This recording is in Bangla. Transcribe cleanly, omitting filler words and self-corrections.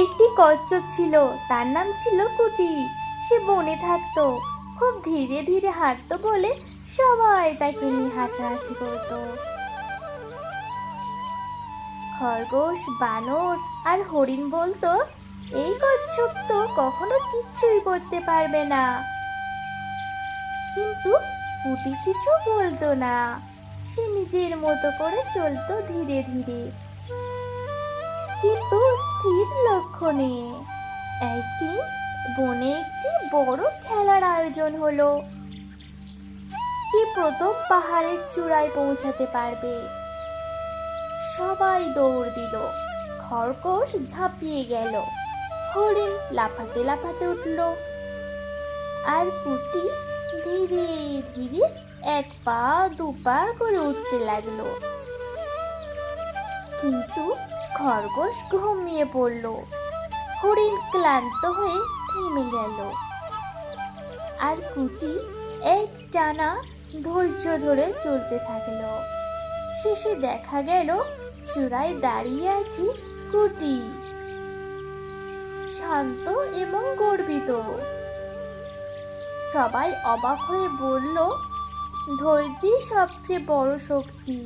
একটি কচ্ছপ ছিল, তার নাম ছিল কুটি। সে বনে থাকতো, খুব ধীরে ধীরে হাঁটতো বলে সবাই তাকে নিয়ে হাসাহাসি করতো। খরগোশ, বানর আর হরিণ বলতো, এই কচ্ছপ তো কখনো কিচ্ছুই করতে পারবে না। কিন্তু কুটি কিছু বলতো না, সে নিজের মতো করে চলতো ধীরে ধীরে, কিন্তু স্থির লক্ষ্য নিয়ে। একদিন বনে একটি বড় খেলার আয়োজন হলো। কে প্রথম পাহাড়ের চূড়ায় পৌঁছাতে পারবে। সবাই দৌড় দিল, খরগোশ ঝাঁপিয়ে গেল, হরিণ লাফাতে লাফাতে উঠল, আর কুটি ধীরে ধীরে এক পা দু পা করে উঠতে লাগলো। কিন্তু খরগোশ ঘুমিয়ে পড়ল, হরিণ ক্লান্ত হয়ে থেমে গেল, আর কুটি এক টানা ধৈর্য ধরে চলতে থাকলো। শেষে দেখা গেল চূড়ায় দাঁড়িয়ে আছে কুটি, শান্ত এবং গর্বিত। সবাই অবাক হয়ে বলল, ধৈর্যই সবচেয়ে বড় শক্তি।